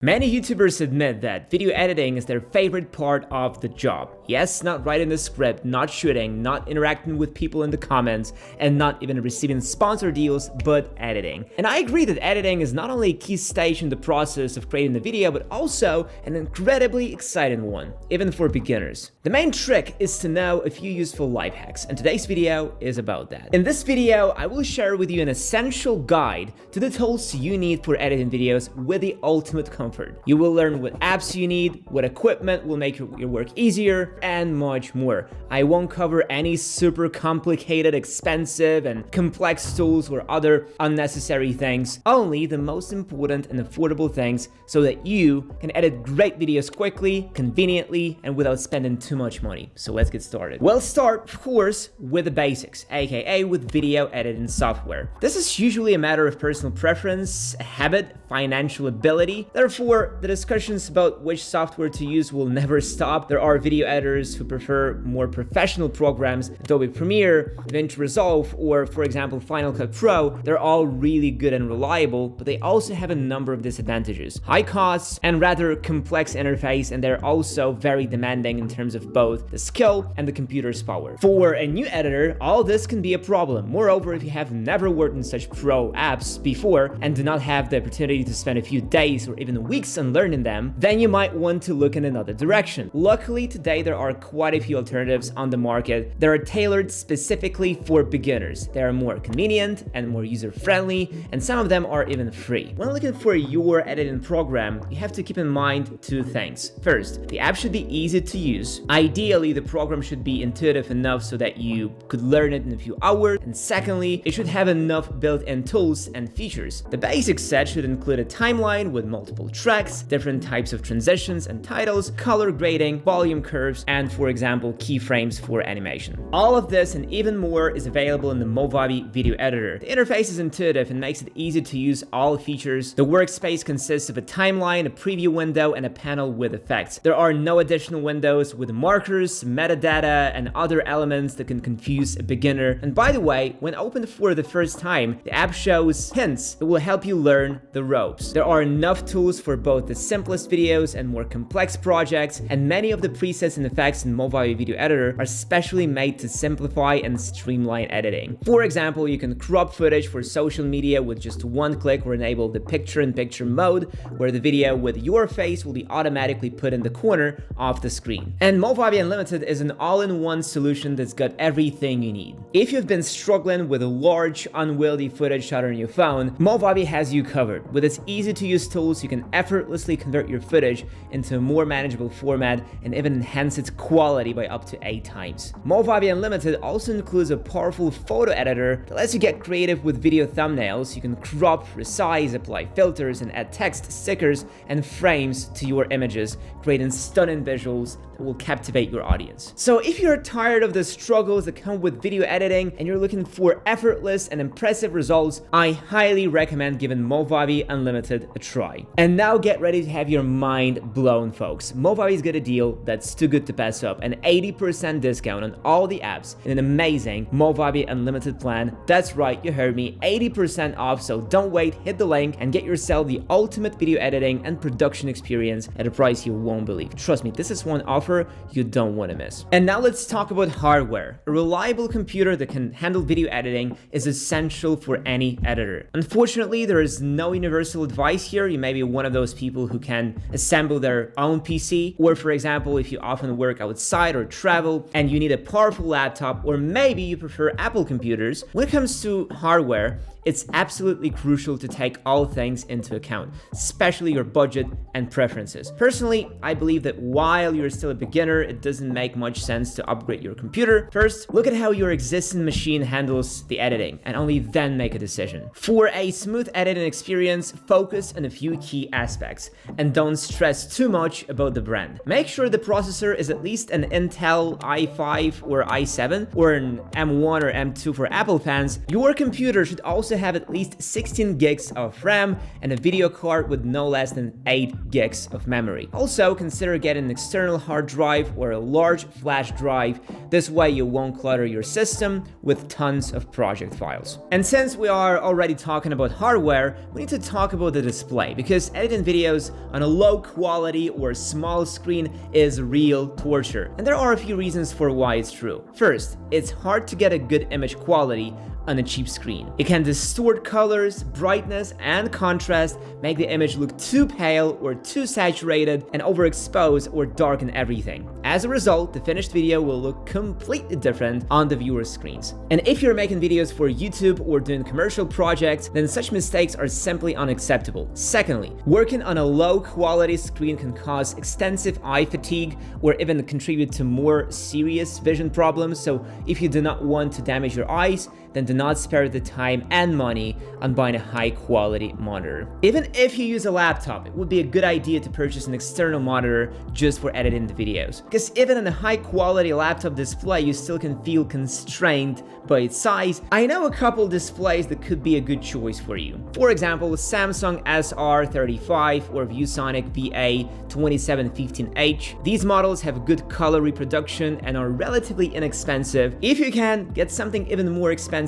Many YouTubers admit that video editing is their favorite part of the job. Yes, not writing the script, not shooting, not interacting with people in the comments, and not even receiving sponsor deals, but editing. And I agree that editing is not only a key stage in the process of creating the video, but also an incredibly exciting one, even for beginners. The main trick is to know a few useful life hacks, and today's video is about that. In this video, I will share with you an essential guide to the tools you need for editing videos with the ultimate comfort. You will learn what apps you need, what equipment will make your work easier, and much more. I won't cover any super complicated, expensive, and complex tools or other unnecessary things, only the most important and affordable things so that you can edit great videos quickly, conveniently, and without spending too much money. So let's get started. We'll start, of course, with the basics, aka with video editing software. This is usually a matter of personal preference, a habit, financial ability. Therefore, the discussions about which software to use will never stop. There are video editors who prefer more professional programs, Adobe Premiere, DaVinci Resolve, or for example, Final Cut Pro. They're all really good and reliable, but they also have a number of disadvantages. High costs and rather complex interface, and they're also very demanding in terms of both the skill and the computer's power. For a new editor, all this can be a problem. Moreover, if you have never worked in such pro apps before and do not have the opportunity to spend a few days or even weeks on learning them, then you might want to look in another direction. Luckily, today there are quite a few alternatives on the market that are tailored specifically for beginners. They are more convenient and more user-friendly, and some of them are even free. When looking for your editing program, you have to keep in mind two things. First, the app should be easy to use. Ideally, the program should be intuitive enough so that you could learn it in a few hours. And secondly, it should have enough built-in tools and features. The basic set should include a timeline with multiple tracks, different types of transitions and titles, color grading, volume curves, and for example, keyframes for animation. All of this and even more is available in the Movavi video editor. The interface is intuitive and makes it easy to use all features. The workspace consists of a timeline, a preview window, and a panel with effects. There are no additional windows with markers, metadata, and other elements that can confuse a beginner. And by the way, when opened for the first time, the app shows hints that will help you learn the ropes. There are enough tools for both the simplest videos and more complex projects, and many of the presets and effects in Movavi Video Editor are specially made to simplify and streamline editing. For example, you can crop footage for social media with just one click or enable the picture-in-picture mode, where the video with your face will be automatically put in the corner of the screen. And Movavi Unlimited is an all-in-one solution that's got everything you need. If you've been struggling with a large, unwieldy footage shot on your phone, Movavi has you covered. With its easy-to-use tools, you can effortlessly convert your footage into a more manageable format and even enhance its quality by up to 8 times. Movavi Unlimited also includes a powerful photo editor that lets you get creative with video thumbnails. You can crop, resize, apply filters, and add text, stickers, and frames to your images, creating stunning visuals that will captivate your audience. So if you're tired of the struggles that come with video editing and you're looking for effortless and impressive results, I highly recommend giving Movavi Unlimited a try. And now get ready to have your mind blown, folks. Movavi's got a deal that's too good to pass up, an 80% discount on all the apps in an amazing Movavi Unlimited plan. That's right, you heard me, 80% off, so don't wait, hit the link and get yourself the ultimate video editing and production experience at a price you won't believe. Trust me, this is one offer you don't want to miss. And now let's talk about hardware. A reliable computer that can handle video editing is essential for any editor. Unfortunately, there is no universal advice here. You may be one of those people who can assemble their own PC, or for example, if you often work outside or travel and you need a powerful laptop, or maybe you prefer Apple computers. When it comes to hardware, it's absolutely crucial to take all things into account, especially your budget and preferences. Personally, I believe that while you're still a beginner, it doesn't make much sense to upgrade your computer. First, look at how your existing machine handles the editing, and only then make a decision. For a smooth editing experience, focus on a few key aspects, and don't stress too much about the brand. Make sure the processor is at least an Intel i5 or i7, or an M1 or M2 for Apple fans. Your computer should also also have at least 16 gigs of RAM and a video card with no less than 8 gigs of memory. Also, consider getting an external hard drive or a large flash drive. This way you won't clutter your system with tons of project files. And since we are already talking about hardware, we need to talk about the display, because editing videos on a low quality or small screen is real torture. And there are a few reasons for why it's true. First, it's hard to get a good image quality on a cheap screen. It can distort colors, brightness, and contrast, make the image look too pale or too saturated, and overexpose or darken everything. As a result, the finished video will look completely different on the viewer's screens. And if you're making videos for YouTube or doing commercial projects, then such mistakes are simply unacceptable. Secondly, working on a low quality screen can cause extensive eye fatigue or even contribute to more serious vision problems. So if you do not want to damage your eyes, then do not spare the time and money on buying a high quality monitor. Even if you use a laptop, it would be a good idea to purchase an external monitor just for editing the videos. Because even on a high quality laptop display, you still can feel constrained by its size. I know a couple displays that could be a good choice for you. For example, Samsung SR35 or ViewSonic VA2715H. These models have good color reproduction and are relatively inexpensive. If you can, get something even more expensive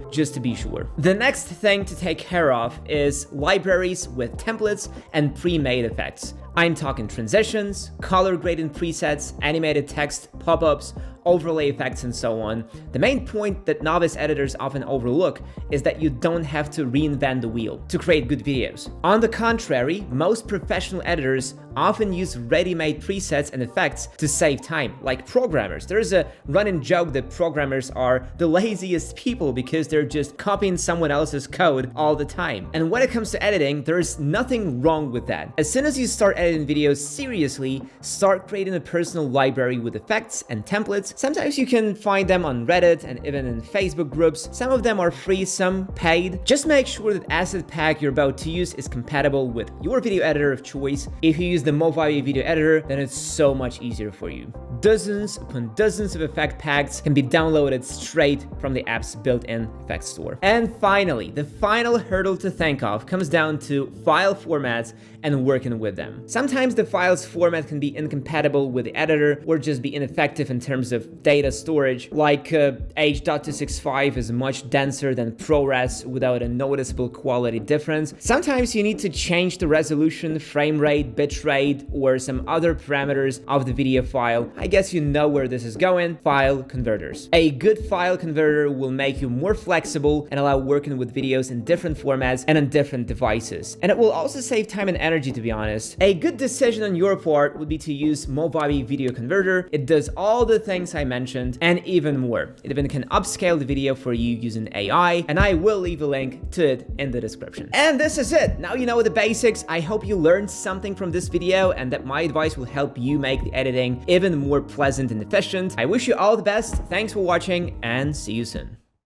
just to be sure. The next thing to take care of is libraries with templates and pre-made effects. I'm talking transitions, color grading presets, animated text, pop-ups, overlay effects, and so on. The main point that novice editors often overlook is that you don't have to reinvent the wheel to create good videos. On the contrary, most professional editors often use ready-made presets and effects to save time, like programmers. There's a running joke that programmers are the laziest people because they're just copying someone else's code all the time. And when it comes to editing, there's nothing wrong with that. As soon as you start editing videos seriously, start creating a personal library with effects and templates. Sometimes you can find them on Reddit and even in Facebook groups. Some of them are free, some paid. Just make sure that asset pack you're about to use is compatible with your video editor of choice. If you use the Movavi video editor, then it's so much easier for you. Dozens upon dozens of effect packs can be downloaded straight from the app's built-in effects store. And finally, the final hurdle to think of comes down to file formats and working with them. Sometimes the file's format can be incompatible with the editor or just be ineffective in terms of data storage, like H.265 is much denser than ProRes without a noticeable quality difference. Sometimes you need to change the resolution, frame rate, bitrate, or some other parameters of the video file. I guess you know where this is going. File converters. A good file converter will make you more flexible and allow working with videos in different formats and on different devices. And it will also save time and energy, to be honest. A good decision on your part would be to use Movavi Video Converter. It does all the things I mentioned and even more. It even can upscale the video for you using AI, and I will leave a link to it in the description. And this is it. Now you know the basics. I hope you learned something from this video and that my advice will help you make the editing even more pleasant and efficient. I wish you all the best. Thanks for watching and see you soon.